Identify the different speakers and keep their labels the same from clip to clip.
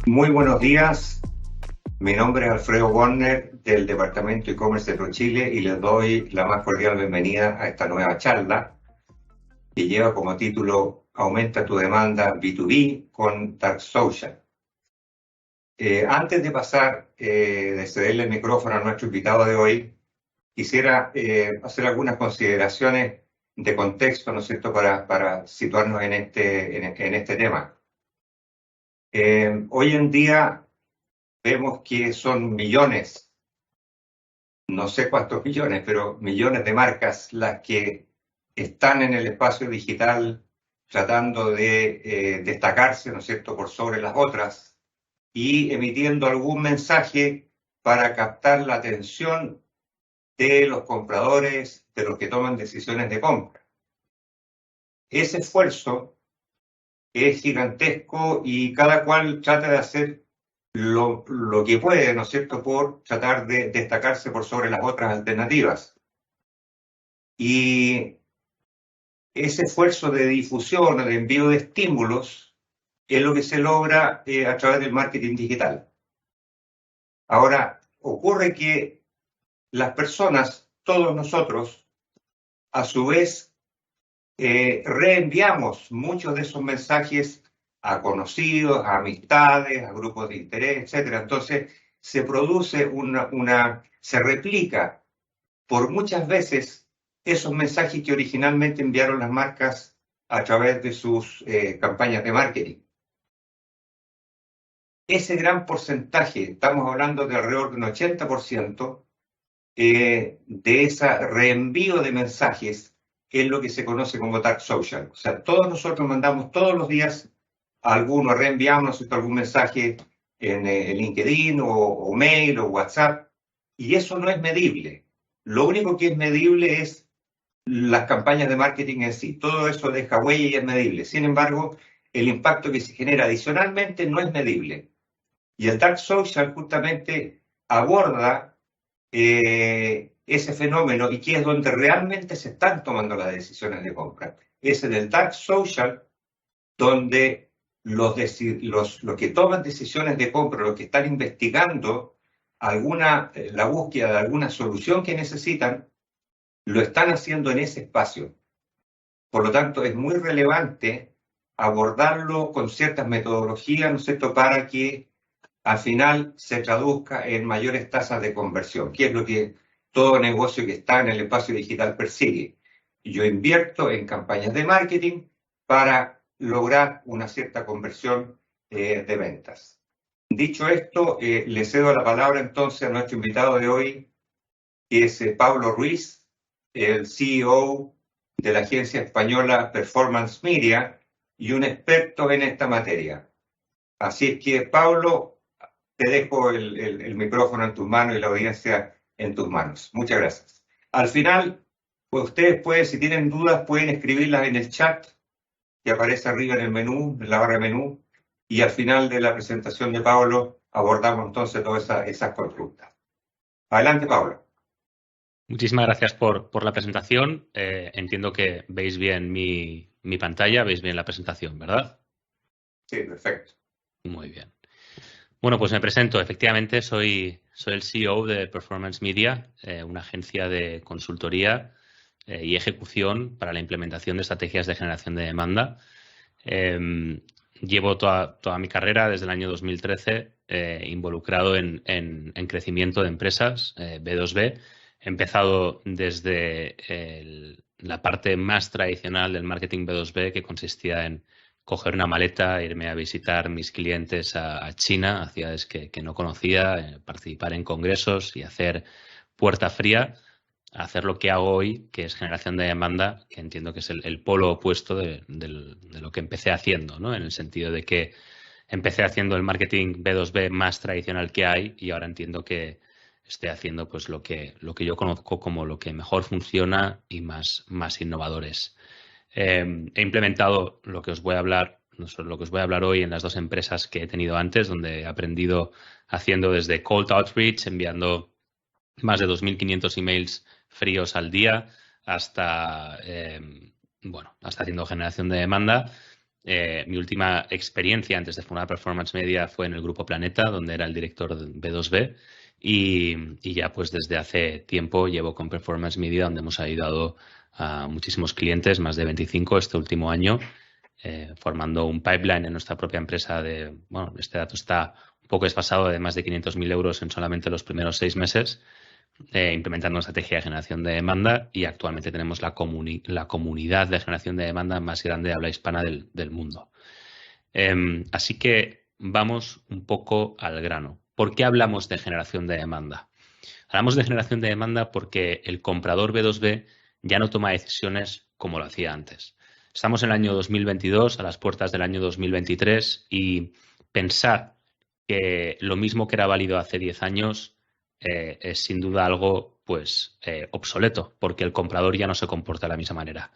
Speaker 1: Muy buenos días, mi nombre es Alfredo Warner del Departamento e-commerce de ProChile y les doy la más cordial bienvenida a esta nueva charla que lleva como título Aumenta tu demanda B2B con Dark Social. Antes de pasar, de cederle el micrófono a nuestro invitado de hoy, quisiera hacer algunas consideraciones de contexto, ¿no es cierto?, para situarnos en este tema. Hoy en día vemos que son millones, no sé cuántos millones, pero millones de marcas las que están en el espacio digital tratando de destacarse, ¿no es cierto?, por sobre las otras y emitiendo algún mensaje para captar la atención de los compradores, de los que toman decisiones de compra. Ese esfuerzo es gigantesco y cada cual trata de hacer lo que puede, ¿no es cierto?, por tratar de destacarse por sobre las otras alternativas. Y ese esfuerzo de difusión o de envío de estímulos es lo que se logra a través del marketing digital. Ahora, ocurre que las personas, todos nosotros, a su vez, reenviamos muchos de esos mensajes a conocidos, a amistades, a grupos de interés, etc. Entonces, se produce se replica por muchas veces esos mensajes que originalmente enviaron las marcas a través de sus campañas de marketing. Ese gran porcentaje, estamos hablando de alrededor de un 80%, de ese reenvío de mensajes es lo que se conoce como dark social. O sea, todos nosotros mandamos todos los días reenviamos algún mensaje en LinkedIn o mail o WhatsApp, y eso no es medible. Lo único que es medible es las campañas de marketing en sí. Todo eso deja huella y es medible. Sin embargo, el impacto que se genera adicionalmente no es medible. Y el dark social justamente aborda ese fenómeno y que es donde realmente se están tomando las decisiones de compra. Es en el dark social donde los que toman decisiones de compra, los que están investigando la búsqueda de alguna solución que necesitan, lo están haciendo en ese espacio. Por lo tanto, es muy relevante abordarlo con ciertas metodologías, ¿no es cierto?, para que al final se traduzca en mayores tasas de conversión, que es lo que todo negocio que está en el espacio digital persigue. Yo invierto en campañas de marketing para lograr una cierta conversión de ventas. Dicho esto, le cedo la palabra entonces a nuestro invitado de hoy, que es Pablo Ruiz, el CEO de la agencia española Performance Media y un experto en esta materia. Así es que, Pablo, te dejo el micrófono en tus manos y la audiencia en tus manos. Muchas gracias. Al final, pues ustedes si tienen dudas, pueden escribirlas en el chat que aparece arriba en el menú, en la barra de menú, y al final de la presentación de Pablo abordamos entonces todas esas consultas. Adelante, Pablo.
Speaker 2: Muchísimas gracias por la presentación. Entiendo que veis bien mi pantalla, veis bien la presentación, ¿verdad?
Speaker 1: Sí, perfecto.
Speaker 2: Muy bien. Bueno, pues me presento. Efectivamente, soy el CEO de Performance Media, una agencia de consultoría y ejecución para la implementación de estrategias de generación de demanda. Llevo toda mi carrera desde el año 2013 involucrado en crecimiento de empresas B2B. He empezado desde la parte más tradicional del marketing B2B, que consistía en coger una maleta, irme a visitar mis clientes a China, a ciudades que no conocía, participar en congresos y hacer puerta fría, a hacer lo que hago hoy, que es generación de demanda, que entiendo que es el polo opuesto de lo que empecé haciendo, ¿no? En el sentido de que empecé haciendo el marketing B2B más tradicional que hay y ahora entiendo que estoy haciendo pues lo que yo conozco como lo que mejor funciona y más innovadores. He implementado lo que os voy a hablar, lo que os voy a hablar hoy en las dos empresas que he tenido antes, donde he aprendido haciendo desde cold outreach, enviando más de 2.500 emails fríos al día, hasta haciendo generación de demanda. Mi última experiencia antes de fundar Performance Media fue en el Grupo Planeta, donde era el director de B2B. Y ya pues desde hace tiempo llevo con Performance Media, donde hemos ayudado a muchísimos clientes, más de 25 este último año, formando un pipeline en nuestra propia empresa bueno, este dato está un poco desfasado, de más de 500.000 euros en solamente los primeros 6 meses, implementando una estrategia de generación de demanda, y actualmente tenemos la comunidad de generación de demanda más grande de habla hispana del mundo. Así que vamos un poco al grano. ¿Por qué hablamos de generación de demanda? Hablamos de generación de demanda porque el comprador B2B ya no toma decisiones como lo hacía antes. Estamos en el año 2022, a las puertas del año 2023, y pensar que lo mismo que era válido hace 10 años es sin duda algo pues obsoleto, porque el comprador ya no se comporta de la misma manera.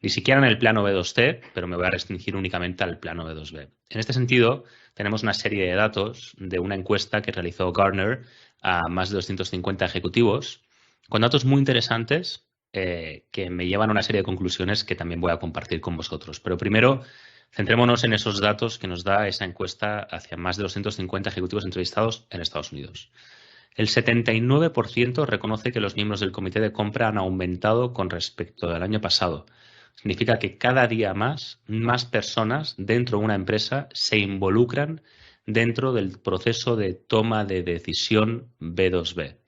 Speaker 2: Ni siquiera en el plano B2C, pero me voy a restringir únicamente al plano B2B. En este sentido, tenemos una serie de datos de una encuesta que realizó Gartner a más de 250 ejecutivos, con datos muy interesantes que me llevan a una serie de conclusiones que también voy a compartir con vosotros. Pero primero, centrémonos en esos datos que nos da esa encuesta hacia más de 250 ejecutivos entrevistados en Estados Unidos. El 79% reconoce que los miembros del comité de compra han aumentado con respecto al año pasado. Significa que cada día más personas dentro de una empresa se involucran dentro del proceso de toma de decisión B2B.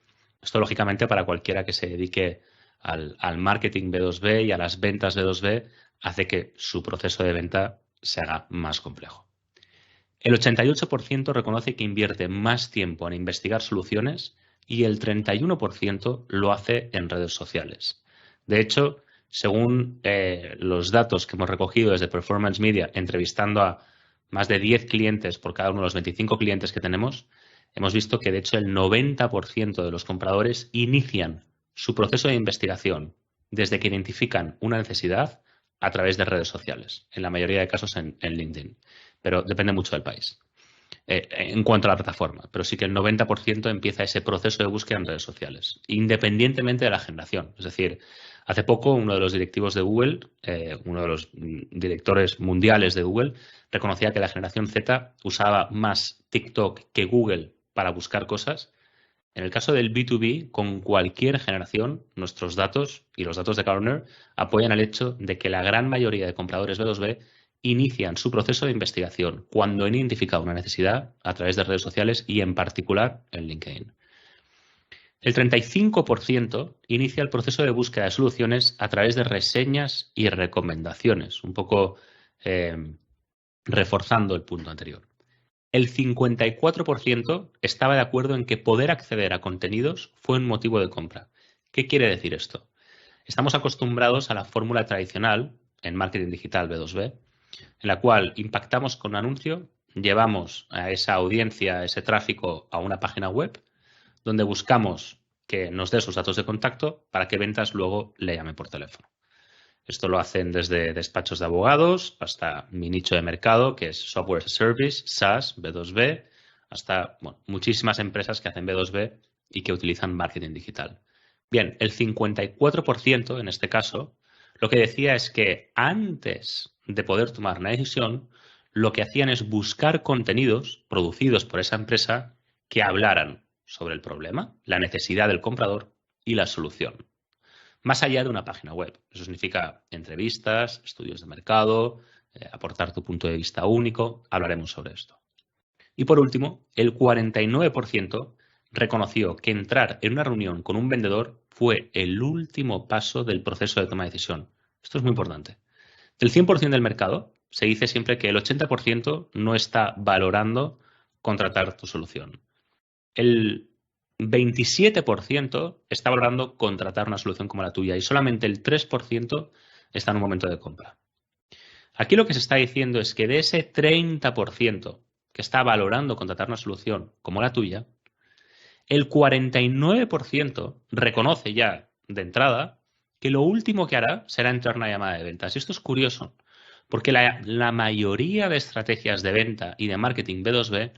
Speaker 2: Esto, lógicamente, para cualquiera que se dedique al marketing B2B y a las ventas B2B, hace que su proceso de venta se haga más complejo. El 88% reconoce que invierte más tiempo en investigar soluciones y el 31% lo hace en redes sociales. De hecho, según los datos que hemos recogido desde Performance Media, entrevistando a más de 10 clientes por cada uno de los 25 clientes que tenemos, hemos visto que de hecho el 90% de los compradores inician su proceso de investigación desde que identifican una necesidad a través de redes sociales, en la mayoría de casos en LinkedIn, pero depende mucho del país. En cuanto a la plataforma, pero sí que el 90% empieza ese proceso de búsqueda en redes sociales, independientemente de la generación. Es decir, hace poco uno de los directivos de Google, uno de los directores mundiales de Google, reconocía que la generación Z usaba más TikTok que Google para buscar cosas. En el caso del B2B, con cualquier generación, nuestros datos y los datos de Gartner apoyan el hecho de que la gran mayoría de compradores B2B inician su proceso de investigación cuando han identificado una necesidad a través de redes sociales y en particular en LinkedIn. El 35% inicia el proceso de búsqueda de soluciones a través de reseñas y recomendaciones, un poco reforzando el punto anterior. El 54% estaba de acuerdo en que poder acceder a contenidos fue un motivo de compra. ¿Qué quiere decir esto? Estamos acostumbrados a la fórmula tradicional en marketing digital B2B, en la cual impactamos con un anuncio, llevamos a esa audiencia, a ese tráfico a una página web, donde buscamos que nos dé sus datos de contacto para que ventas luego le llame por teléfono. Esto lo hacen desde despachos de abogados hasta mi nicho de mercado, que es Software as a Service, SaaS, B2B, hasta muchísimas empresas que hacen B2B y que utilizan marketing digital. Bien, el 54% en este caso, lo que decía es que antes de poder tomar una decisión, lo que hacían es buscar contenidos producidos por esa empresa que hablaran sobre el problema, la necesidad del comprador y la solución. Más allá de una página web. Eso significa entrevistas, estudios de mercado, aportar tu punto de vista único. Hablaremos sobre esto. Y por último, el 49% reconoció que entrar en una reunión con un vendedor fue el último paso del proceso de toma de decisión. Esto es muy importante. Del 100% del mercado, se dice siempre que el 80% no está valorando contratar tu solución. El 27% está valorando contratar una solución como la tuya y solamente el 3% está en un momento de compra. Aquí lo que se está diciendo es que de ese 30% que está valorando contratar una solución como la tuya, el 49% reconoce ya de entrada que lo último que hará será entrar en una llamada de ventas. Y esto es curioso, porque la mayoría de estrategias de venta y de marketing B2B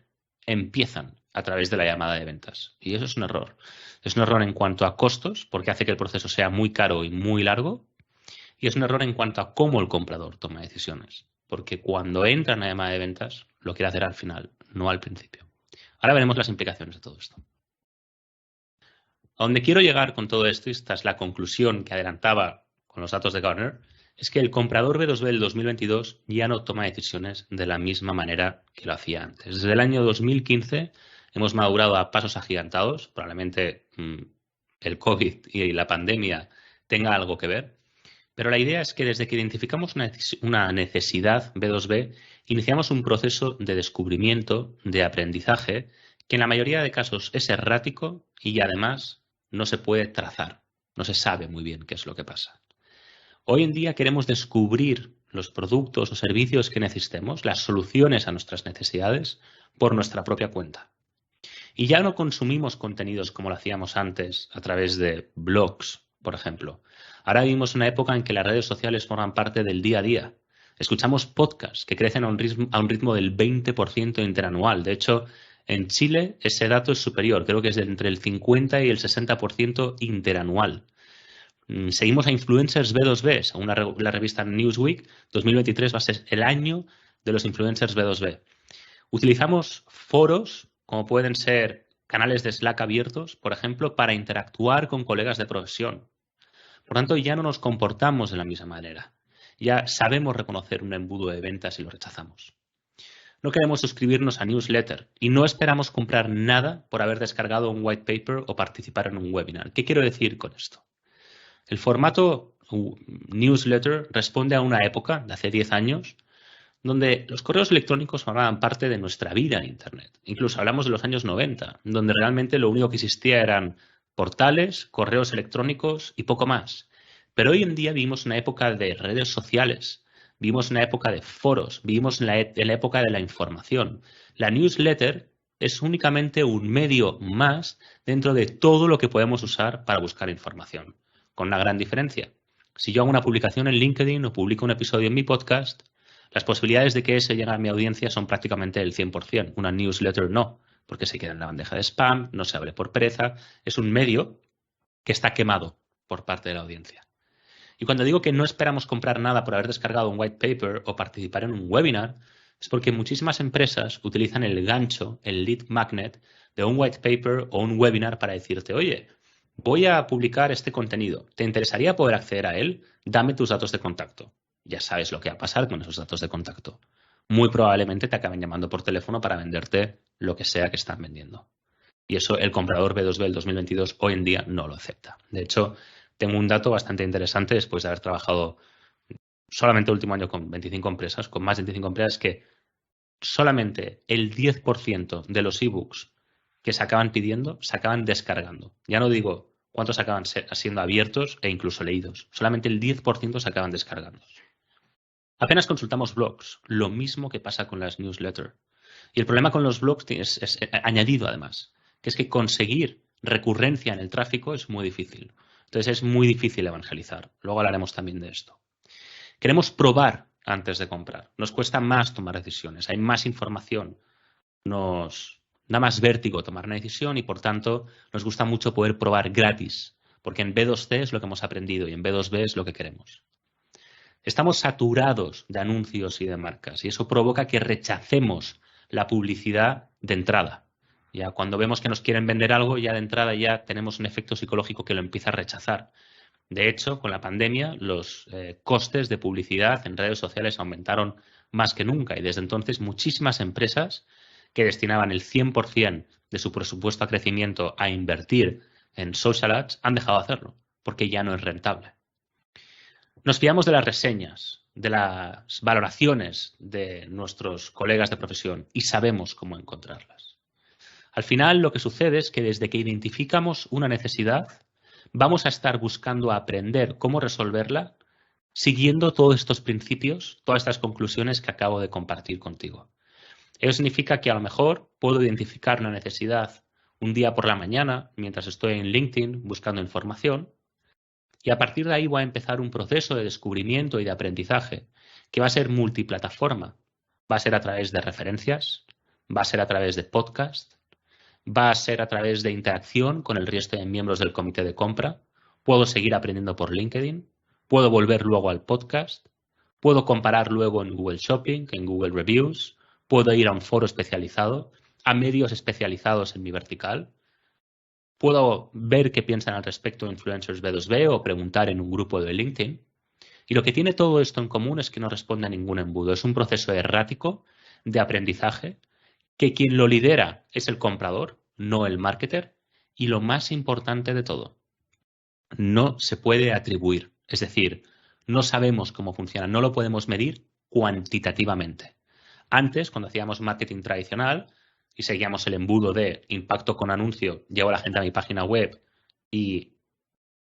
Speaker 2: empiezan a través de la llamada de ventas. Y eso es un error. Es un error en cuanto a costos, porque hace que el proceso sea muy caro y muy largo. Y es un error en cuanto a cómo el comprador toma decisiones, porque cuando entra en la llamada de ventas, lo quiere hacer al final, no al principio. Ahora veremos las implicaciones de todo esto. A donde quiero llegar con todo esto, y esta es la conclusión que adelantaba con los datos de Gartner, es que el comprador B2B del 2022 ya no toma decisiones de la misma manera que lo hacía antes. Desde el año 2015 hemos madurado a pasos agigantados, probablemente el COVID y la pandemia tenga algo que ver, pero la idea es que desde que identificamos una necesidad B2B, iniciamos un proceso de descubrimiento, de aprendizaje, que en la mayoría de casos es errático y además no se puede trazar, no se sabe muy bien qué es lo que pasa. Hoy en día queremos descubrir los productos o servicios que necesitemos, las soluciones a nuestras necesidades, por nuestra propia cuenta. Y ya no consumimos contenidos como lo hacíamos antes a través de blogs, por ejemplo. Ahora vivimos una época en que las redes sociales forman parte del día a día. Escuchamos podcasts que crecen a un ritmo del 20% interanual. De hecho, en Chile ese dato es superior, creo que es de entre el 50 y el 60% interanual. Seguimos a influencers B2B. Según la revista Newsweek, 2023 va a ser el año de los influencers B2B. Utilizamos foros, como pueden ser canales de Slack abiertos, por ejemplo, para interactuar con colegas de profesión. Por tanto, ya no nos comportamos de la misma manera. Ya sabemos reconocer un embudo de ventas y lo rechazamos. No queremos suscribirnos a newsletter y no esperamos comprar nada por haber descargado un white paper o participar en un webinar. ¿Qué quiero decir con esto? El formato newsletter responde a una época de hace 10 años donde los correos electrónicos formaban parte de nuestra vida en Internet. Incluso hablamos de los años 90, donde realmente lo único que existía eran portales, correos electrónicos y poco más. Pero hoy en día vivimos una época de redes sociales, vivimos una época de foros, vivimos en la época de la información. La newsletter es únicamente un medio más dentro de todo lo que podemos usar para buscar información, con una gran diferencia. Si yo hago una publicación en LinkedIn o publico un episodio en mi podcast, las posibilidades de que ese llegue a mi audiencia son prácticamente el 100%. Una newsletter no, porque se queda en la bandeja de spam, no se abre por pereza. Es un medio que está quemado por parte de la audiencia. Y cuando digo que no esperamos comprar nada por haber descargado un white paper o participar en un webinar, es porque muchísimas empresas utilizan el gancho, el lead magnet, de un white paper o un webinar para decirte, oye, voy a publicar este contenido. ¿Te interesaría poder acceder a él? Dame tus datos de contacto. Ya sabes lo que va a pasar con esos datos de contacto. Muy probablemente te acaben llamando por teléfono para venderte lo que sea que están vendiendo. Y eso el comprador B2B del 2022 hoy en día no lo acepta. De hecho, tengo un dato bastante interesante después de haber trabajado solamente el último año con 25 empresas, con más de 25 empresas, que solamente el 10% de los ebooks que se acaban pidiendo se acaban descargando. Ya no digo cuántos acaban siendo abiertos e incluso leídos. Solamente el 10% se acaban descargando. Apenas consultamos blogs, lo mismo que pasa con las newsletters. Y el problema con los blogs es añadido además, que es que conseguir recurrencia en el tráfico es muy difícil. Entonces es muy difícil evangelizar. Luego hablaremos también de esto. Queremos probar antes de comprar. Nos cuesta más tomar decisiones, hay más información. Nos da más vértigo tomar una decisión y, por tanto, nos gusta mucho poder probar gratis, porque en B2C es lo que hemos aprendido y en B2B es lo que queremos. Estamos saturados de anuncios y de marcas y eso provoca que rechacemos la publicidad de entrada. Ya cuando vemos que nos quieren vender algo, ya de entrada ya tenemos un efecto psicológico que lo empieza a rechazar. De hecho, con la pandemia, los costes de publicidad en redes sociales aumentaron más que nunca y desde entonces muchísimas empresas que destinaban el 100% de su presupuesto a crecimiento a invertir en social ads han dejado de hacerlo porque ya no es rentable. Nos fiamos de las reseñas, de las valoraciones de nuestros colegas de profesión y sabemos cómo encontrarlas. Al final, lo que sucede es que desde que identificamos una necesidad, vamos a estar buscando aprender cómo resolverla siguiendo todos estos principios, todas estas conclusiones que acabo de compartir contigo. Eso significa que a lo mejor puedo identificar una necesidad un día por la mañana mientras estoy en LinkedIn buscando información y a partir de ahí voy a empezar un proceso de descubrimiento y de aprendizaje que va a ser multiplataforma. Va a ser a través de referencias, va a ser a través de podcast, va a ser a través de interacción con el resto de miembros del comité de compra. Puedo seguir aprendiendo por LinkedIn, puedo volver luego al podcast, puedo comparar luego en Google Shopping, en Google Reviews, puedo ir a un foro especializado, a medios especializados en mi vertical, puedo ver qué piensan al respecto influencers B2B o preguntar en un grupo de LinkedIn. Y lo que tiene todo esto en común es que no responde a ningún embudo. Es un proceso errático de aprendizaje que quien lo lidera es el comprador, no el marketer. Y lo más importante de todo, no se puede atribuir. Es decir, no sabemos cómo funciona, no lo podemos medir cuantitativamente. Antes, cuando hacíamos marketing tradicional y seguíamos el embudo de impacto con anuncio, llevo a la gente a mi página web y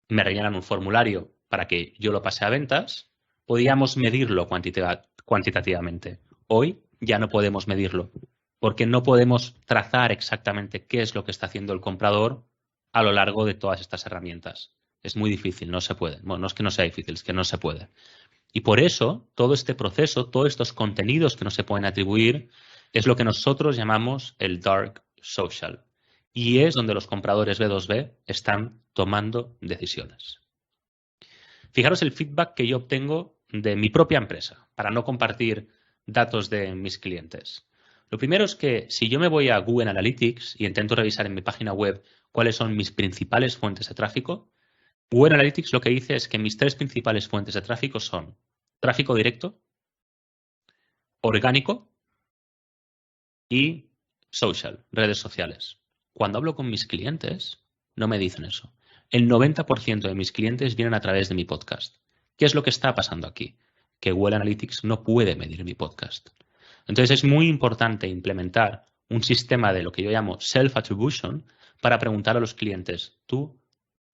Speaker 2: me rellenan un formulario para que yo lo pase a ventas, podíamos medirlo cuantitativamente. Hoy ya no podemos medirlo, porque no podemos trazar exactamente qué es lo que está haciendo el comprador a lo largo de todas estas herramientas. Es muy difícil, no se puede. Bueno, no es que no sea difícil, es que no se puede. Y por eso, todo este proceso, todos estos contenidos que no se pueden atribuir, es lo que nosotros llamamos el dark social. Y es donde los compradores B2B están tomando decisiones. Fijaros el feedback que yo obtengo de mi propia empresa, para no compartir datos de mis clientes. Lo primero es que si yo me voy a Google Analytics y intento revisar en mi página web cuáles son mis principales fuentes de tráfico, Google Analytics lo que dice es que mis 3 principales fuentes de tráfico son tráfico directo, orgánico y social, redes sociales. Cuando hablo con mis clientes, no me dicen eso. El 90% de mis clientes vienen a través de mi podcast. ¿Qué es lo que está pasando aquí? Que Google Analytics no puede medir mi podcast. Entonces es muy importante implementar un sistema de lo que yo llamo self-attribution para preguntar a los clientes, ¿tú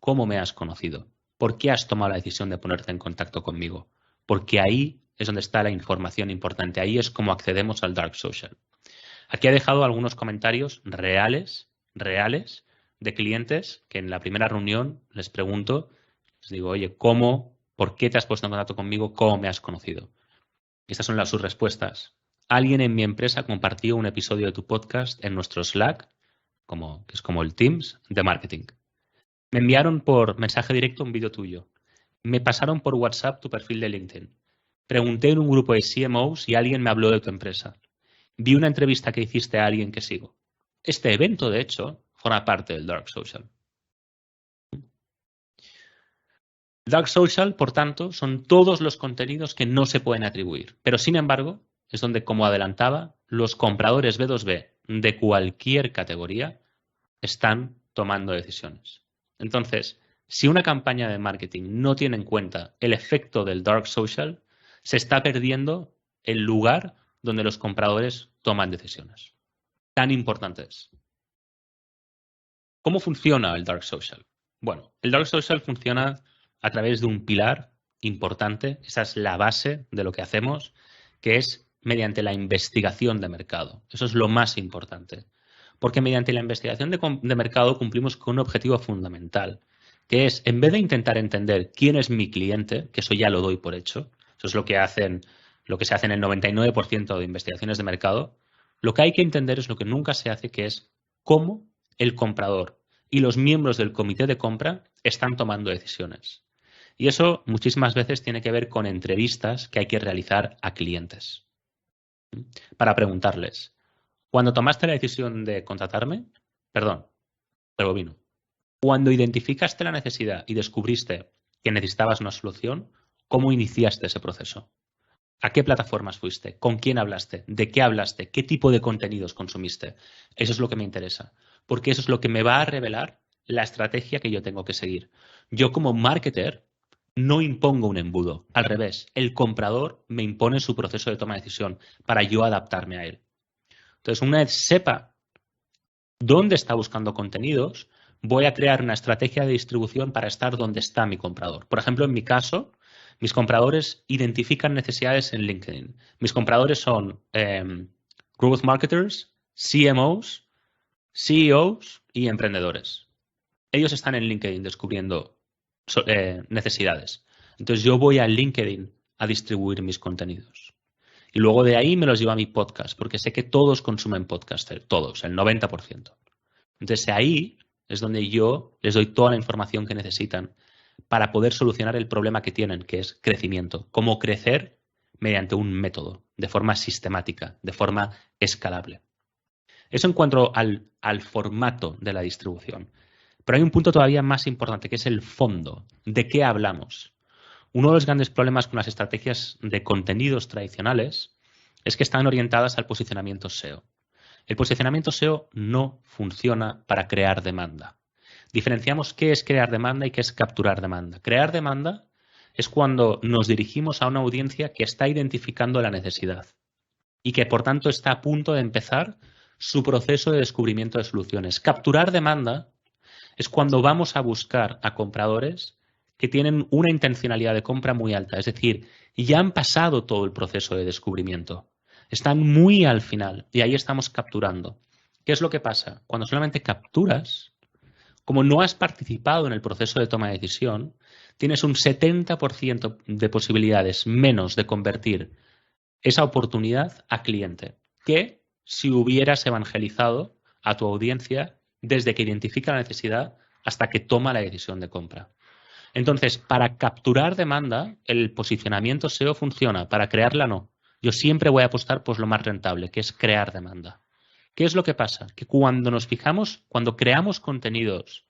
Speaker 2: cómo me has conocido? ¿Por qué has tomado la decisión de ponerte en contacto conmigo? Porque ahí es donde está la información importante. Ahí es como accedemos al dark social. Aquí he dejado algunos comentarios reales de clientes que en la primera reunión les pregunto, les digo, oye, ¿por qué te has puesto en contacto conmigo? ¿Cómo me has conocido? Estas son sus respuestas. Alguien en mi empresa compartió un episodio de tu podcast en nuestro Slack, que es como el Teams de marketing. Me enviaron por mensaje directo un vídeo tuyo. Me pasaron por WhatsApp tu perfil de LinkedIn. Pregunté en un grupo de CMOs y alguien me habló de tu empresa. Vi una entrevista que hiciste a alguien que sigo. Este evento, de hecho, forma parte del dark social. Dark social, por tanto, son todos los contenidos que no se pueden atribuir. Pero, sin embargo, es donde, como adelantaba, los compradores B2B de cualquier categoría están tomando decisiones. Entonces, si una campaña de marketing no tiene en cuenta el efecto del dark social, se está perdiendo el lugar donde los compradores toman decisiones. Tan importante es. ¿Cómo funciona el dark social? Bueno, el dark social funciona a través de un pilar importante, esa es la base de lo que hacemos, que es mediante la investigación de mercado. Eso es lo más importante. Porque mediante la investigación de mercado cumplimos con un objetivo fundamental, que es, en vez de intentar entender quién es mi cliente, que eso ya lo doy por hecho, eso es lo que se hace en el 99% de investigaciones de mercado, lo que hay que entender es lo que nunca se hace, que es cómo el comprador y los miembros del comité de compra están tomando decisiones. Y eso muchísimas veces tiene que ver con entrevistas que hay que realizar a clientes para preguntarles, cuando tomaste la decisión de contratarme, cuando identificaste la necesidad y descubriste que necesitabas una solución, ¿cómo iniciaste ese proceso? ¿A qué plataformas fuiste? ¿Con quién hablaste? ¿De qué hablaste? ¿Qué tipo de contenidos consumiste? Eso es lo que me interesa, porque eso es lo que me va a revelar la estrategia que yo tengo que seguir. Yo como marketer no impongo un embudo, al revés, el comprador me impone su proceso de toma de decisión para yo adaptarme a él. Entonces, una vez sepa dónde está buscando contenidos, voy a crear una estrategia de distribución para estar donde está mi comprador. Por ejemplo, en mi caso, mis compradores identifican necesidades en LinkedIn. Mis compradores son growth marketers, CMOs, CEOs y emprendedores. Ellos están en LinkedIn descubriendo necesidades. Entonces yo voy a LinkedIn a distribuir mis contenidos. Y luego de ahí me los llevo a mi podcast, porque sé que todos consumen podcast, todos, el 90%. Entonces ahí es donde yo les doy toda la información que necesitan para poder solucionar el problema que tienen, que es crecimiento. Cómo crecer mediante un método, de forma sistemática, de forma escalable. Eso en cuanto al formato de la distribución. Pero hay un punto todavía más importante, que es el fondo. ¿De qué hablamos? Uno de los grandes problemas con las estrategias de contenidos tradicionales es que están orientadas al posicionamiento SEO. El posicionamiento SEO no funciona para crear demanda. Diferenciamos qué es crear demanda y qué es capturar demanda. Crear demanda es cuando nos dirigimos a una audiencia que está identificando la necesidad y que por tanto está a punto de empezar su proceso de descubrimiento de soluciones. Capturar demanda es cuando vamos a buscar a compradores que tienen una intencionalidad de compra muy alta, es decir, ya han pasado todo el proceso de descubrimiento, están muy al final y ahí estamos capturando. ¿Qué es lo que pasa? Cuando solamente capturas, como no has participado en el proceso de toma de decisión, tienes un 70% de posibilidades menos de convertir esa oportunidad a cliente que si hubieras evangelizado a tu audiencia desde que identifica la necesidad hasta que toma la decisión de compra. Entonces, para capturar demanda, el posicionamiento SEO funciona, para crearla no. Yo siempre voy a apostar por lo más rentable, que es crear demanda. ¿Qué es lo que pasa? Que cuando nos fijamos, cuando creamos contenidos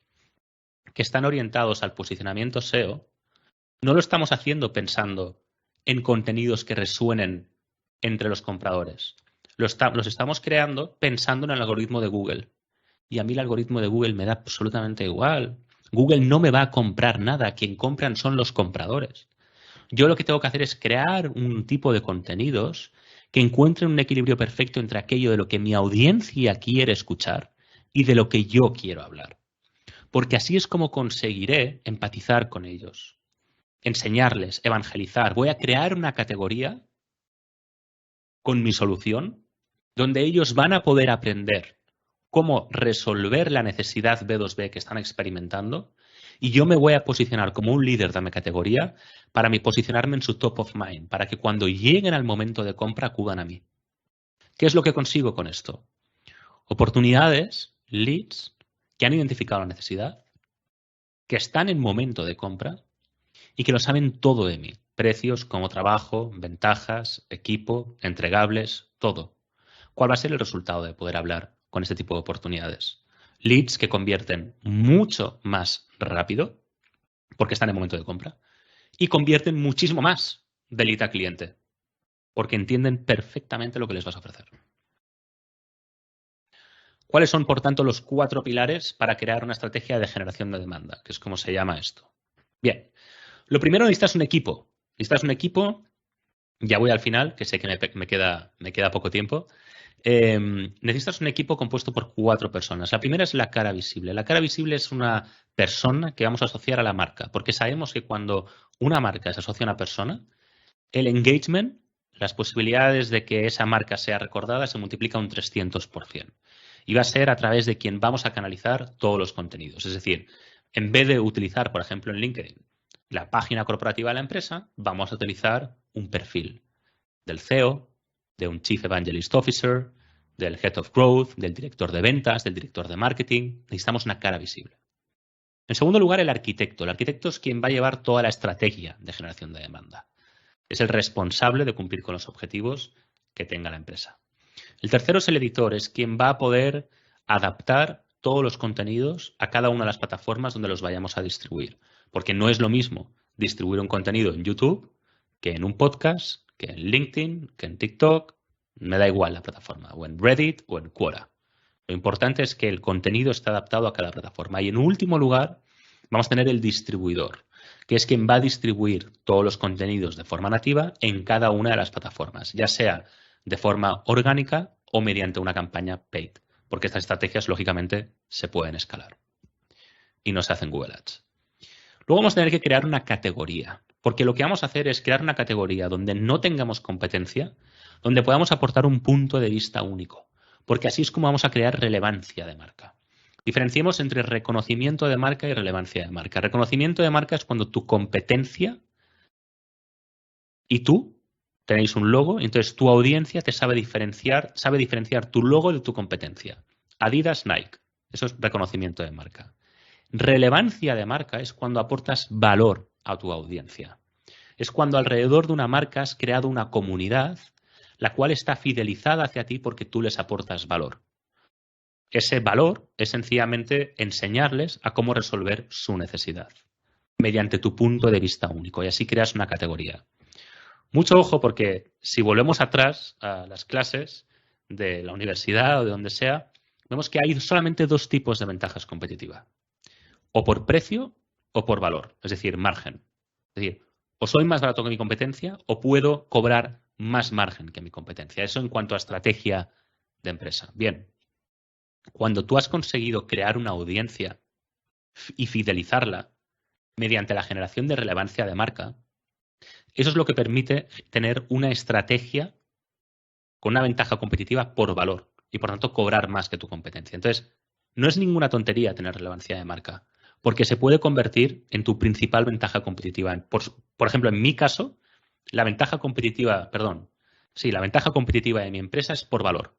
Speaker 2: que están orientados al posicionamiento SEO, no lo estamos haciendo pensando en contenidos que resuenen entre los compradores. Los estamos creando pensando en el algoritmo de Google. Y a mí el algoritmo de Google me da absolutamente igual. Google no me va a comprar nada. Quien compran son los compradores. Yo lo que tengo que hacer es crear un tipo de contenidos que encuentren un equilibrio perfecto entre aquello de lo que mi audiencia quiere escuchar y de lo que yo quiero hablar. Porque así es como conseguiré empatizar con ellos, enseñarles, evangelizar. Voy a crear una categoría con mi solución donde ellos van a poder aprender cómo resolver la necesidad B2B que están experimentando y yo me voy a posicionar como un líder de mi categoría para posicionarme en su top of mind, para que cuando lleguen al momento de compra acudan a mí. ¿Qué es lo que consigo con esto? Oportunidades, leads, que han identificado la necesidad, que están en momento de compra y que lo saben todo de mí. Precios, cómo trabajo, ventajas, equipo, entregables, todo. ¿Cuál va a ser el resultado de poder hablar con este tipo de oportunidades? Leads que convierten mucho más rápido, porque están en momento de compra, y convierten muchísimo más de lead a cliente, porque entienden perfectamente lo que les vas a ofrecer. ¿Cuáles son, por tanto, los 4 pilares para crear una estrategia de generación de demanda? Que es como se llama esto. Bien, lo primero, necesitas un equipo. Necesitas un equipo, ya voy al final, que sé que me queda poco tiempo. Necesitas un equipo compuesto por 4 personas. La primera es la cara visible. La cara visible es una persona que vamos a asociar a la marca, porque sabemos que cuando una marca se asocia a una persona, el engagement, las posibilidades de que esa marca sea recordada, se multiplica un 300%. Y va a ser a través de quien vamos a canalizar todos los contenidos. Es decir, en vez de utilizar, por ejemplo, en LinkedIn, la página corporativa de la empresa, vamos a utilizar un perfil del CEO, de un Chief Evangelist Officer, del Head of Growth, del director de ventas, del director de marketing. Necesitamos una cara visible. En segundo lugar, el arquitecto. El arquitecto es quien va a llevar toda la estrategia de generación de demanda. Es el responsable de cumplir con los objetivos que tenga la empresa. El tercero es el editor, es quien va a poder adaptar todos los contenidos a cada una de las plataformas donde los vayamos a distribuir. Porque no es lo mismo distribuir un contenido en YouTube que en un podcast, que en LinkedIn, que en TikTok, me da igual la plataforma, o en Reddit o en Quora. Lo importante es que el contenido esté adaptado a cada plataforma. Y en último lugar, vamos a tener el distribuidor, que es quien va a distribuir todos los contenidos de forma nativa en cada una de las plataformas, ya sea de forma orgánica o mediante una campaña paid, porque estas estrategias, lógicamente, se pueden escalar y no se hacen Google Ads. Luego vamos a tener que crear una categoría, porque lo que vamos a hacer es crear una categoría donde no tengamos competencia, donde podamos aportar un punto de vista único, porque así es como vamos a crear relevancia de marca. Diferenciemos entre reconocimiento de marca y relevancia de marca. Reconocimiento de marca es cuando tu competencia y tú tenéis un logo, y entonces tu audiencia te sabe diferenciar tu logo de tu competencia. Adidas, Nike. Eso es reconocimiento de marca. Relevancia de marca es cuando aportas valor a tu audiencia. Es cuando alrededor de una marca has creado una comunidad la cual está fidelizada hacia ti porque tú les aportas valor. Ese valor es sencillamente enseñarles a cómo resolver su necesidad mediante tu punto de vista único y así creas una categoría. Mucho ojo porque si volvemos atrás a las clases de la universidad o de donde sea, vemos que hay solamente dos tipos de ventajas competitivas. O por precio o por valor, es decir, margen. Es decir, o soy más barato que mi competencia o puedo cobrar más margen que mi competencia. Eso en cuanto a estrategia de empresa. Bien, cuando tú has conseguido crear una audiencia y fidelizarla mediante la generación de relevancia de marca, eso es lo que permite tener una estrategia con una ventaja competitiva por valor y por tanto cobrar más que tu competencia. Entonces, no es ninguna tontería tener relevancia de marca, porque se puede convertir en tu principal ventaja competitiva. Por ejemplo, en mi caso, la ventaja competitiva de mi empresa es por valor.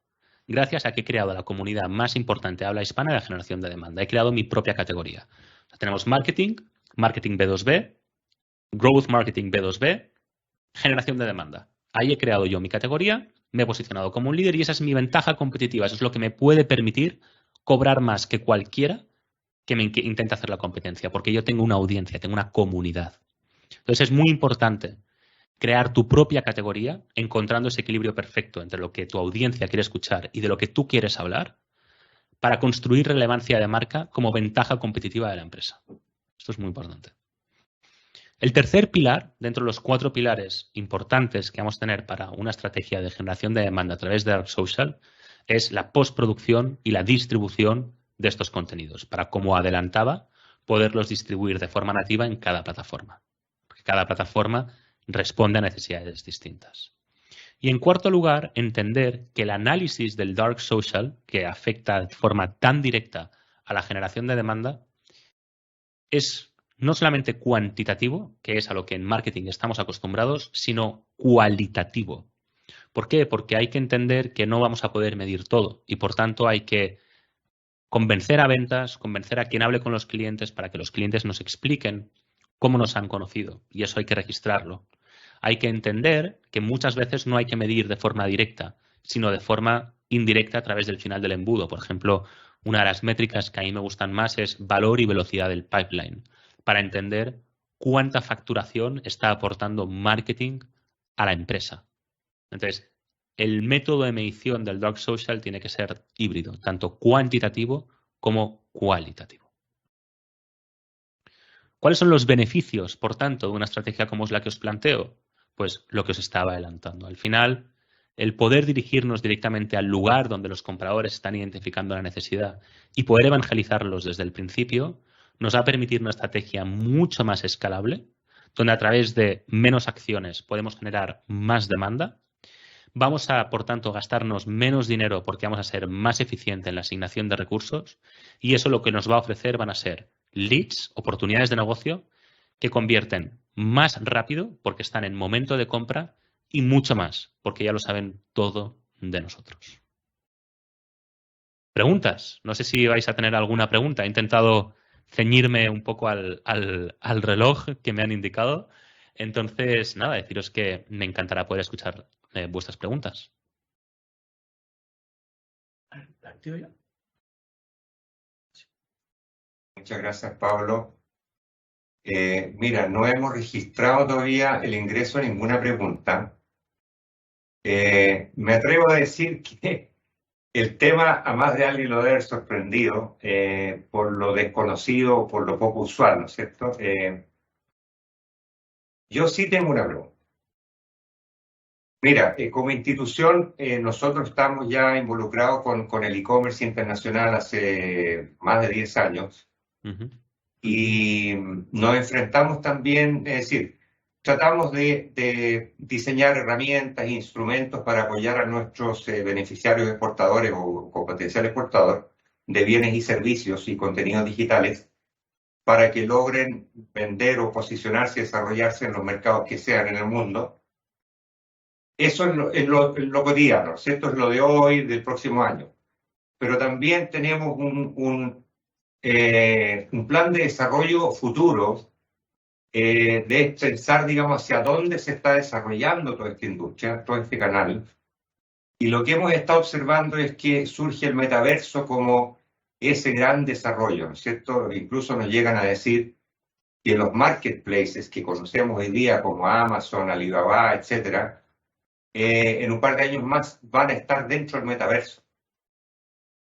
Speaker 2: Gracias a que he creado la comunidad más importante de habla hispana de la generación de demanda. He creado mi propia categoría. O sea, tenemos marketing B2B, growth marketing B2B, generación de demanda. Ahí he creado yo mi categoría, me he posicionado como un líder y esa es mi ventaja competitiva. Eso es lo que me puede permitir cobrar más que cualquiera que me intente hacer la competencia, porque yo tengo una audiencia, tengo una comunidad. Entonces es muy importante crear tu propia categoría, encontrando ese equilibrio perfecto entre lo que tu audiencia quiere escuchar y de lo que tú quieres hablar, para construir relevancia de marca como ventaja competitiva de la empresa. Esto es muy importante. El tercer pilar, dentro de los 4 pilares importantes que vamos a tener para una estrategia de generación de demanda a través de Dark Social, es la postproducción y la distribución de estos contenidos, para, como adelantaba, poderlos distribuir de forma nativa en cada plataforma. Porque cada plataforma responde a necesidades distintas. Y en cuarto lugar, entender que el análisis del Dark Social, que afecta de forma tan directa a la generación de demanda, es no solamente cuantitativo, que es a lo que en marketing estamos acostumbrados, sino cualitativo. ¿Por qué? Porque hay que entender que no vamos a poder medir todo y por tanto hay que convencer a ventas, convencer a quien hable con los clientes para que los clientes nos expliquen cómo nos han conocido y eso hay que registrarlo. Hay que entender que muchas veces no hay que medir de forma directa, sino de forma indirecta a través del final del embudo. Por ejemplo, una de las métricas que a mí me gustan más es valor y velocidad del pipeline, para entender cuánta facturación está aportando marketing a la empresa. Entonces, el método de medición del Dark Social tiene que ser híbrido, tanto cuantitativo como cualitativo. ¿Cuáles son los beneficios, por tanto, de una estrategia como es la que os planteo? Pues lo que os estaba adelantando. Al final, el poder dirigirnos directamente al lugar donde los compradores están identificando la necesidad y poder evangelizarlos desde el principio nos va a permitir una estrategia mucho más escalable, donde a través de menos acciones podemos generar más demanda. Vamos a, por tanto, gastarnos menos dinero porque vamos a ser más eficientes en la asignación de recursos y eso lo que nos va a ofrecer van a ser leads, oportunidades de negocio, que convierten más rápido porque están en momento de compra y mucho más porque ya lo saben todo de nosotros. ¿Preguntas? No sé si vais a tener alguna pregunta. He intentado ceñirme un poco al reloj que me han indicado. Entonces, nada, deciros que me encantará poder escuchar vuestras preguntas.
Speaker 1: Muchas gracias, Pablo. Mira, no hemos registrado todavía el ingreso a ninguna pregunta. Me atrevo a decir que el tema, a más de alguien lo debe haber sorprendido por lo desconocido o por lo poco usual, ¿no es cierto? Yo sí tengo una pregunta. Mira, como institución, nosotros estamos ya involucrados con el e-commerce internacional hace más de 10 años. Y nos enfrentamos también, es decir, tratamos de diseñar herramientas e instrumentos para apoyar a nuestros beneficiarios exportadores o potenciales exportadores de bienes y servicios y contenidos digitales para que logren vender o posicionarse y desarrollarse en los mercados que sean en el mundo. Eso es lo cotidiano, ¿cierto? Es lo de hoy, del próximo año. Pero también tenemos un plan de desarrollo futuro, de pensar, digamos, hacia dónde se está desarrollando toda esta industria, todo este canal. Y lo que hemos estado observando es que surge el metaverso como ese gran desarrollo, ¿no es cierto? Incluso nos llegan a decir que los marketplaces que conocemos hoy día como Amazon, Alibaba, etcétera, en un par de años más van a estar dentro del metaverso.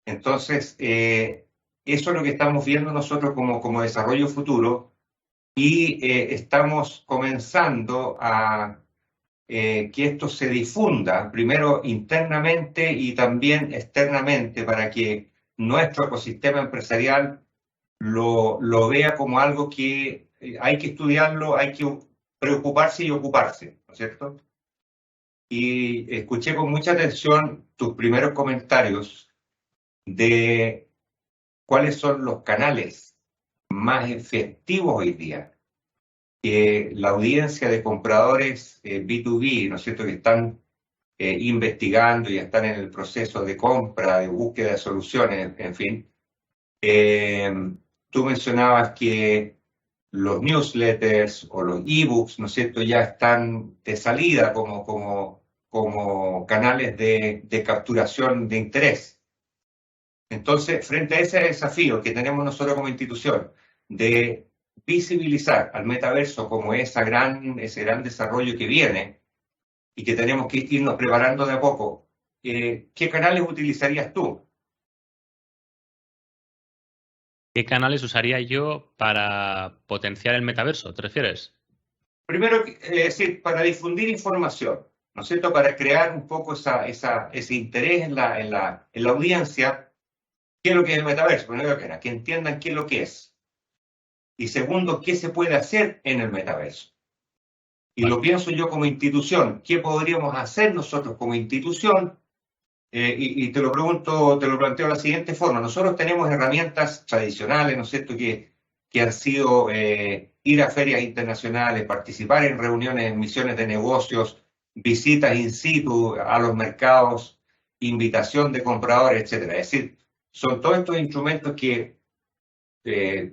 Speaker 1: Entonces, eso es lo que estamos viendo nosotros como desarrollo futuro y estamos comenzando a que esto se difunda primero internamente y también externamente para que nuestro ecosistema empresarial lo vea como algo que hay que estudiarlo, hay que preocuparse y ocuparse, ¿no es cierto? Y escuché con mucha atención tus primeros comentarios de cuáles son los canales más efectivos hoy día que la audiencia de compradores B2B, ¿no es cierto?, que están investigando y están en el proceso de compra, de búsqueda de soluciones, en fin. Tú mencionabas que los newsletters o los ebooks, ¿no es cierto?, ya están de salida como canales de capturación de interés. Entonces, frente a ese desafío que tenemos nosotros como institución de visibilizar al metaverso como ese gran desarrollo que viene y que tenemos que irnos preparando de a poco, ¿qué canales utilizarías tú?
Speaker 2: ¿Qué canales usaría yo para potenciar el metaverso? ¿Te refieres?
Speaker 1: Primero, es decir, para difundir información, ¿no es cierto? Para crear un poco ese interés en la audiencia, qué es lo que es el metaverso, primero que entiendan qué es lo que es. Y segundo, qué se puede hacer en el metaverso. Y
Speaker 2: Vale.
Speaker 1: lo pienso yo como institución, ¿qué podríamos hacer nosotros como institución? Y te lo pregunto, te lo planteo de la siguiente forma. Nosotros tenemos herramientas tradicionales, ¿no es cierto?, que han sido ir a ferias internacionales, participar en reuniones, en misiones de negocios, visitas in situ a los mercados, invitación de compradores, etcétera. Es decir, son todos estos instrumentos que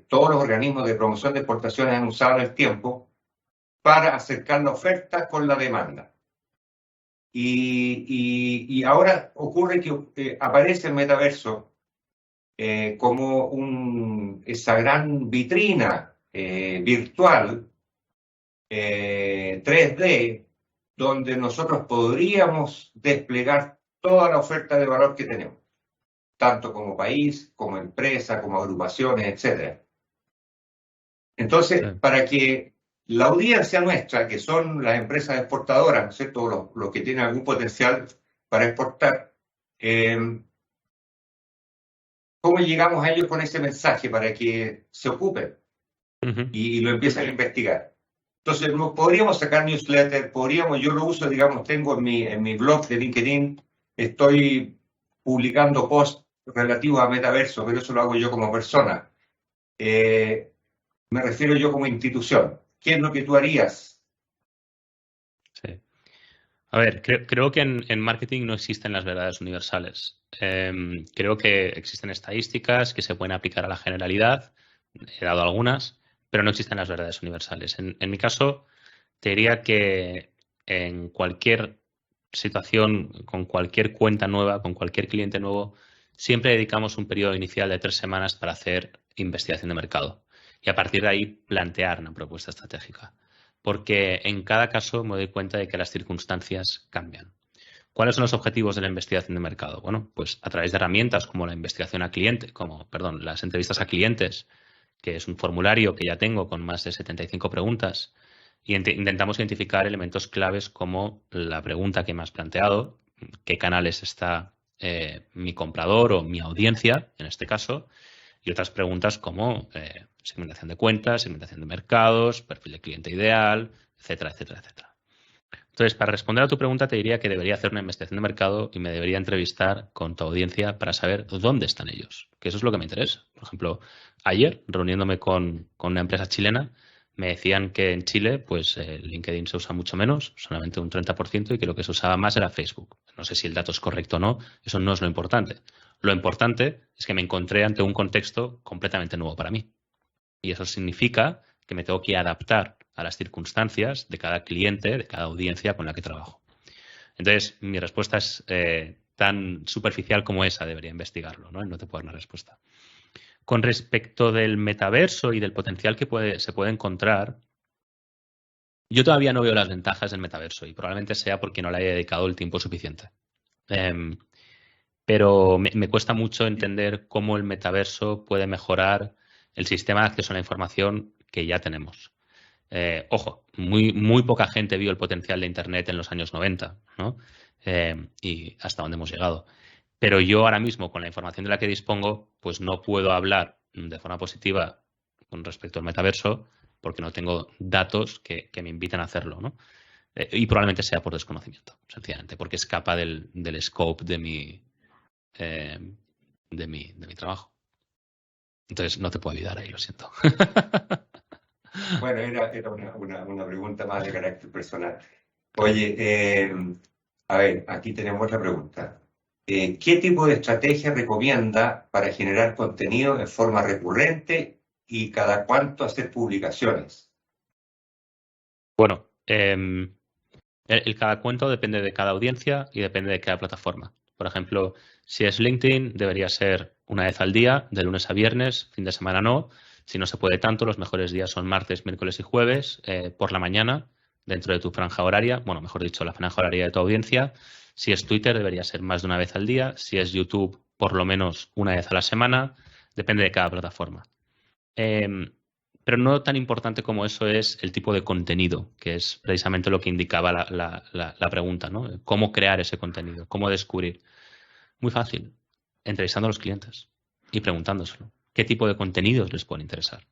Speaker 1: todos los organismos de promoción de exportaciones han usado en el tiempo para acercar la oferta con la demanda. Y ahora ocurre que aparece el metaverso como esa gran vitrina virtual 3D donde nosotros podríamos desplegar toda la oferta de valor que tenemos, tanto como país, como empresa, como agrupaciones, etc. Entonces,
Speaker 2: Sí.
Speaker 1: para que la audiencia nuestra, que son las empresas exportadoras, ¿no es cierto?, los que tienen algún potencial para exportar, ¿cómo llegamos a ellos con ese mensaje para que se ocupen y lo empiecen a investigar? Entonces, podríamos sacar newsletter, yo lo uso, digamos, tengo en mi blog de LinkedIn, estoy publicando posts relativos a metaverso, pero eso lo hago yo como persona. Me refiero yo como institución. ¿Qué es lo que tú harías?
Speaker 2: Sí. A ver, creo que en marketing no existen las verdades universales. Creo que existen estadísticas que se pueden aplicar a la generalidad. He dado algunas, pero no existen las verdades universales. En mi caso, te diría que en cualquier situación, con cualquier cuenta nueva, con cualquier cliente nuevo, siempre dedicamos un periodo inicial de 3 semanas para hacer investigación de mercado y a partir de ahí plantear una propuesta estratégica. Porque en cada caso me doy cuenta de que las circunstancias cambian. ¿Cuáles son los objetivos de la investigación de mercado? Bueno, pues a través de herramientas como la investigación a cliente, las entrevistas a clientes, que es un formulario que ya tengo con más de 75 preguntas, y intentamos identificar elementos claves como la pregunta que me has planteado, qué canales está mi comprador o mi audiencia, en este caso, y otras preguntas como segmentación de cuentas, segmentación de mercados, perfil de cliente ideal, etcétera, etcétera, etcétera. Entonces, para responder a tu pregunta, te diría que debería hacer una investigación de mercado y me debería entrevistar con tu audiencia para saber dónde están ellos, que eso es lo que me interesa. Por ejemplo, ayer, reuniéndome con una empresa chilena, me decían que en Chile, pues LinkedIn se usa mucho menos, solamente un 30%, y que lo que se usaba más era Facebook. no sé si el dato es correcto o no, eso no es lo importante. Lo importante es que me encontré ante un contexto completamente nuevo para mí. Y eso significa que me tengo que adaptar a las circunstancias de cada cliente, de cada audiencia con la que trabajo. Entonces, mi respuesta es tan superficial como esa, debería investigarlo, ¿no? No te puedo dar una respuesta. Con respecto del metaverso y del potencial que se puede encontrar, yo todavía no veo las ventajas del metaverso y probablemente sea porque no le haya dedicado el tiempo suficiente. Pero me cuesta mucho entender cómo el metaverso puede mejorar el sistema de acceso a la información que ya tenemos. Ojo, muy poca gente vio el potencial de Internet en los años 90, ¿no? Y hasta dónde hemos llegado. Pero yo ahora mismo, con la información de la que dispongo, pues no puedo hablar de forma positiva con respecto al metaverso porque no tengo datos que me inviten a hacerlo, ¿no? Y probablemente sea por desconocimiento, sencillamente, porque escapa del scope de mi trabajo. Entonces no te puedo ayudar ahí, lo siento.
Speaker 1: Bueno, era una pregunta más de carácter personal. Oye, a ver, aquí tenemos otra pregunta. ¿Qué tipo de estrategia recomienda para generar contenido de forma recurrente y cada cuánto hacer publicaciones?
Speaker 2: Bueno, el cada cuento depende de cada audiencia y depende de cada plataforma. Por ejemplo, si es LinkedIn, debería ser una vez al día, de lunes a viernes, fin de semana no. Si no se puede tanto, los mejores días son martes, miércoles y jueves, por la mañana, dentro de tu franja horaria, bueno, mejor dicho, la franja horaria de tu audiencia. Si es Twitter, debería ser más de una vez al día. Si es YouTube, por lo menos una vez a la semana. Depende de cada plataforma. Pero no tan importante como eso es el tipo de contenido, que es precisamente lo que indicaba la pregunta, ¿no? ¿Cómo crear ese contenido? ¿Cómo descubrir? Muy fácil, entrevistando a los clientes y preguntándoselo. ¿Qué tipo de contenidos les pueden interesar?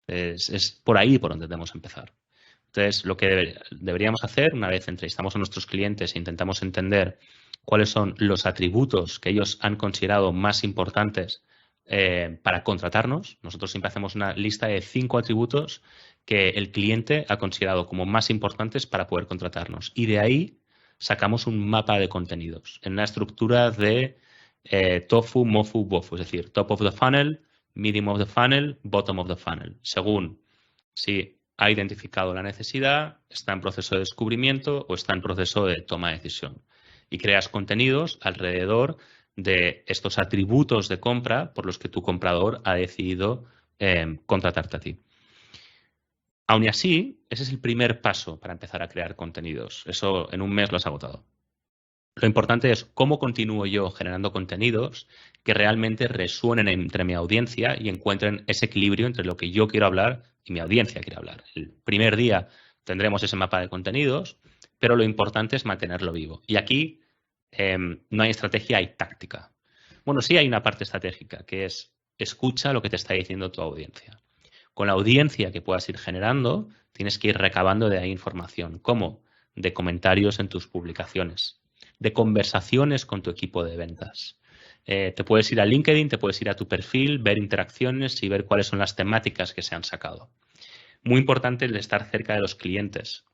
Speaker 2: Es por ahí por donde debemos empezar. Entonces, lo que deberíamos hacer, una vez entrevistamos a nuestros clientes e intentamos entender cuáles son los atributos que ellos han considerado más importantes para contratarnos, nosotros siempre hacemos una lista de 5 atributos que el cliente ha considerado como más importantes para poder contratarnos. Y de ahí sacamos un mapa de contenidos en una estructura de TOFU, MOFU, BOFU, es decir, top of the funnel, medium of the funnel, bottom of the funnel, según si ha identificado la necesidad, está en proceso de descubrimiento o está en proceso de toma de decisión. Y creas contenidos alrededor de estos atributos de compra por los que tu comprador ha decidido contratarte a ti. Aún así, ese es el primer paso para empezar a crear contenidos. Eso en un mes lo has agotado. Lo importante es cómo continúo yo generando contenidos que realmente resuenen entre mi audiencia y encuentren ese equilibrio entre lo que yo quiero hablar y mi audiencia quiere hablar. El primer día tendremos ese mapa de contenidos, pero lo importante es mantenerlo vivo. Y aquí no hay estrategia, hay táctica. Bueno, sí hay una parte estratégica, que es escucha lo que te está diciendo tu audiencia. Con la audiencia que puedas ir generando, tienes que ir recabando de ahí información. ¿Cómo? De comentarios en tus publicaciones, de conversaciones con tu equipo de ventas. Te puedes ir a LinkedIn, te puedes ir a tu perfil, ver interacciones y ver cuáles son las temáticas que se han sacado. Muy importante el estar cerca de los clientes,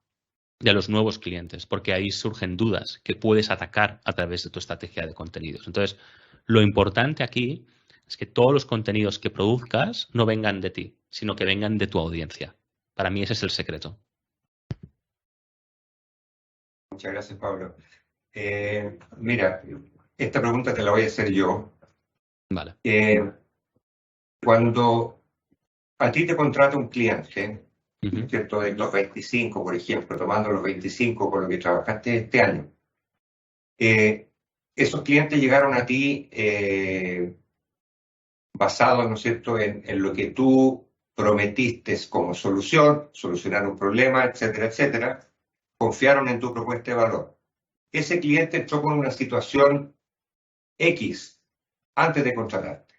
Speaker 2: de los nuevos clientes, porque ahí surgen dudas que puedes atacar a través de tu estrategia de contenidos. Entonces, lo importante aquí es que todos los contenidos que produzcas no vengan de ti, sino que vengan de tu audiencia. Para mí ese es el secreto.
Speaker 1: Muchas gracias, Pablo. Mira, esta pregunta te la voy a hacer yo.
Speaker 2: Vale.
Speaker 1: Cuando a ti te contrata un cliente, ¿cierto? De los 25, por ejemplo, tomando los 25 con lo que trabajaste este año, esos clientes llegaron a ti basados, ¿no es cierto?, en lo que tú prometiste como solución, solucionar un problema, etcétera, etcétera, confiaron en tu propuesta de valor. Ese cliente entró con una situación X antes de contratarte.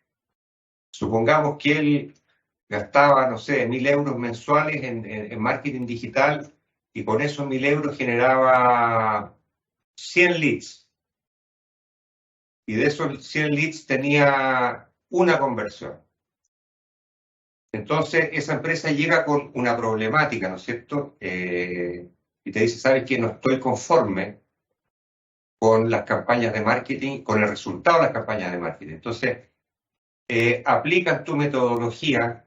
Speaker 1: Supongamos que él gastaba, no sé, 1.000 euros mensuales en marketing digital y con esos 1.000 euros generaba 100 leads. Y de esos 100 leads tenía una conversión. Entonces, esa empresa llega con una problemática, ¿no es cierto? Y te dice, ¿sabes qué? No estoy conforme con las campañas de marketing, con el resultado de las campañas de marketing. Entonces, aplicas tu metodología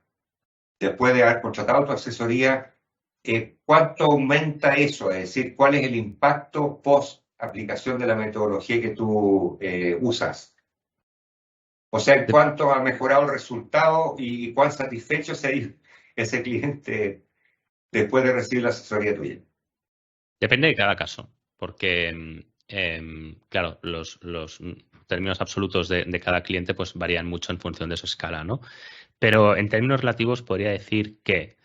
Speaker 1: después de haber contratado tu asesoría. ¿Cuánto aumenta eso? Es decir, ¿cuál es el impacto post aplicación de la metodología que tú usas? O sea, ¿cuánto ha mejorado el resultado y cuán satisfecho se ha ido ese cliente después de recibir la asesoría tuya?
Speaker 2: Depende de cada caso, porque, claro, los términos absolutos de cada cliente pues varían mucho en función de su escala, ¿no? Pero en términos relativos podría decir que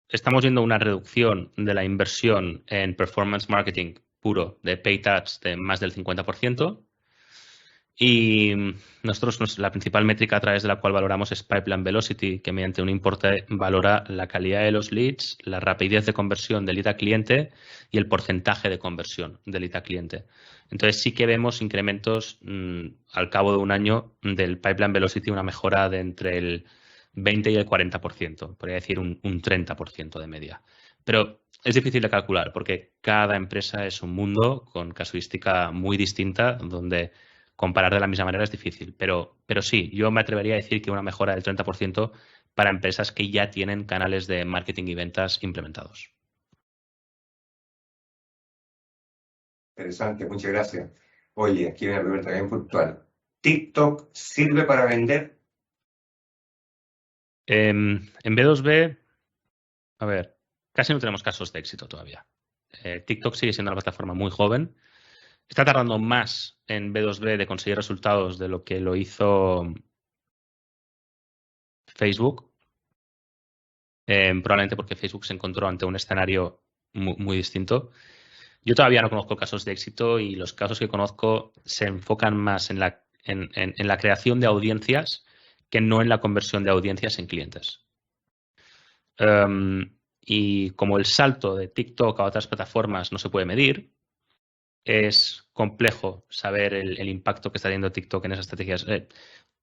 Speaker 2: estamos viendo una reducción de la inversión en performance marketing puro de paid ads de más del 50%. Y nosotros, la principal métrica a través de la cual valoramos es Pipeline Velocity, que mediante un importe valora la calidad de los leads, la rapidez de conversión de lead a cliente y el porcentaje de conversión de lead a cliente. Entonces sí que vemos incrementos al cabo de un año del Pipeline Velocity, una mejora de entre el 20 y el 40%, podría decir un 30% de media. Pero es difícil de calcular porque cada empresa es un mundo con casuística muy distinta donde comparar de la misma manera es difícil, pero sí, yo me atrevería a decir que una mejora del 30% para empresas que ya tienen canales de marketing y ventas implementados.
Speaker 1: Interesante, muchas gracias. Oye, aquí me pregunta bien puntual. ¿TikTok sirve para vender?
Speaker 2: En B2B, a ver, casi no tenemos casos de éxito todavía. TikTok sigue siendo una plataforma muy joven. Está tardando más en B2B de conseguir resultados de lo que lo hizo Facebook. Probablemente porque Facebook se encontró ante un escenario muy distinto. Yo todavía no conozco casos de éxito y los casos que conozco se enfocan más en la creación de audiencias que no en la conversión de audiencias en clientes. Y como el salto de TikTok a otras plataformas no se puede medir, es complejo saber el impacto que está teniendo TikTok en esas estrategias.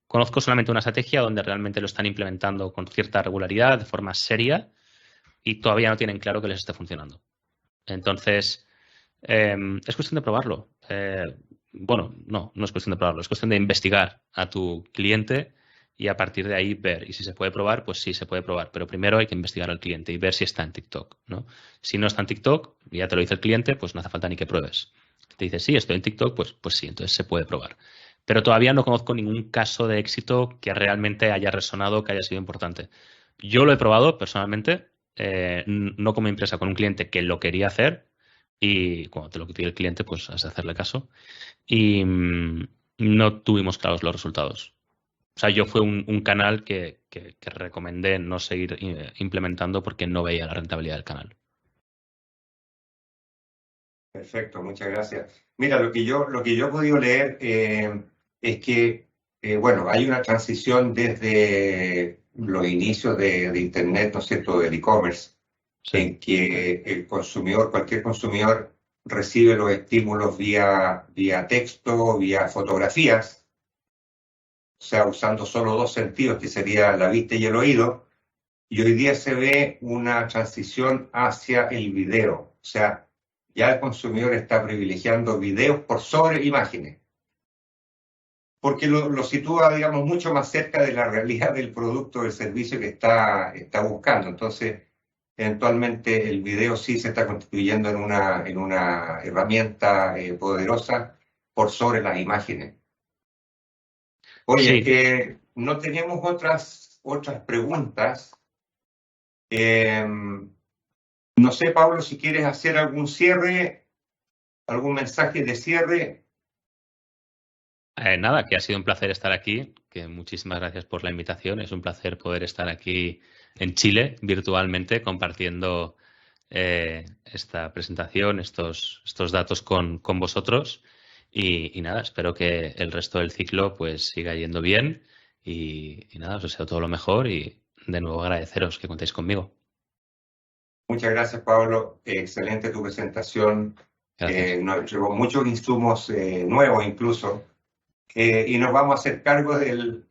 Speaker 2: Conozco solamente una estrategia donde realmente lo están implementando con cierta regularidad, de forma seria, y todavía no tienen claro que les esté funcionando. Entonces, es cuestión de probarlo. Bueno, no es cuestión de probarlo, es cuestión de investigar a tu cliente y a partir de ahí ver. Y si se puede probar, pues sí se puede probar. Pero primero hay que investigar al cliente y ver si está en TikTok, ¿no? Si no está en TikTok, ya te lo dice el cliente, pues no hace falta ni que pruebes. Te dice, sí, estoy en TikTok, pues sí, entonces se puede probar. Pero todavía no conozco ningún caso de éxito que realmente haya resonado, que haya sido importante. Yo lo he probado personalmente, no como empresa, con un cliente que lo quería hacer y cuando te lo pide el cliente, pues has de hacerle caso. Y no tuvimos claros los resultados. O sea, yo fue un canal que recomendé no seguir implementando porque no veía la rentabilidad del canal.
Speaker 1: Perfecto, muchas gracias. Mira, lo que yo he podido leer es que, bueno, hay una transición desde los inicios de Internet, ¿no es cierto?, del e-commerce,
Speaker 2: Sí.
Speaker 1: en que el consumidor, cualquier consumidor, recibe los estímulos vía texto, vía fotografías, o sea, usando solo dos sentidos, que sería la vista y el oído, y hoy día se ve una transición hacia el video, o sea, ya el consumidor está privilegiando videos por sobre imágenes, porque lo sitúa, digamos, mucho más cerca de la realidad del producto o del servicio que está buscando. Entonces, eventualmente el video sí se está constituyendo en una herramienta poderosa por sobre las imágenes. Oye,
Speaker 2: Sí.
Speaker 1: no tenemos otras preguntas. No sé, Pablo, si quieres hacer algún cierre, algún mensaje de cierre.
Speaker 2: Nada, que ha sido un placer estar aquí, que muchísimas gracias por la invitación. Es un placer poder estar aquí en Chile virtualmente compartiendo esta presentación, estos datos con vosotros. Y nada, espero que el resto del ciclo pues siga yendo bien y nada, os deseo todo lo mejor y de nuevo agradeceros que contéis conmigo.
Speaker 1: Muchas gracias, Pablo. Excelente tu presentación.
Speaker 2: Gracias.
Speaker 1: Nos entregó muchos insumos nuevos incluso. Y nos vamos a hacer cargo del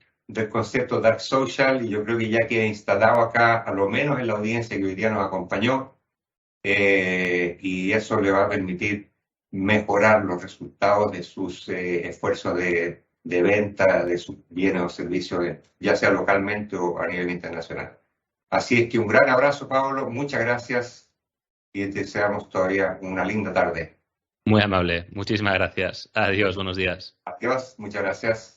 Speaker 1: concepto Dark Social y yo creo que ya queda instalado acá, a lo menos en la audiencia que hoy día nos acompañó, y eso le va a permitir mejorar los resultados de sus esfuerzos de venta de sus bienes o servicios, ya sea localmente o a nivel internacional. Así es que un gran abrazo, Pablo, muchas gracias y te deseamos todavía una linda tarde.
Speaker 2: Muy amable. Muchísimas gracias. Adiós. Buenos días.
Speaker 1: Adiós, muchas gracias.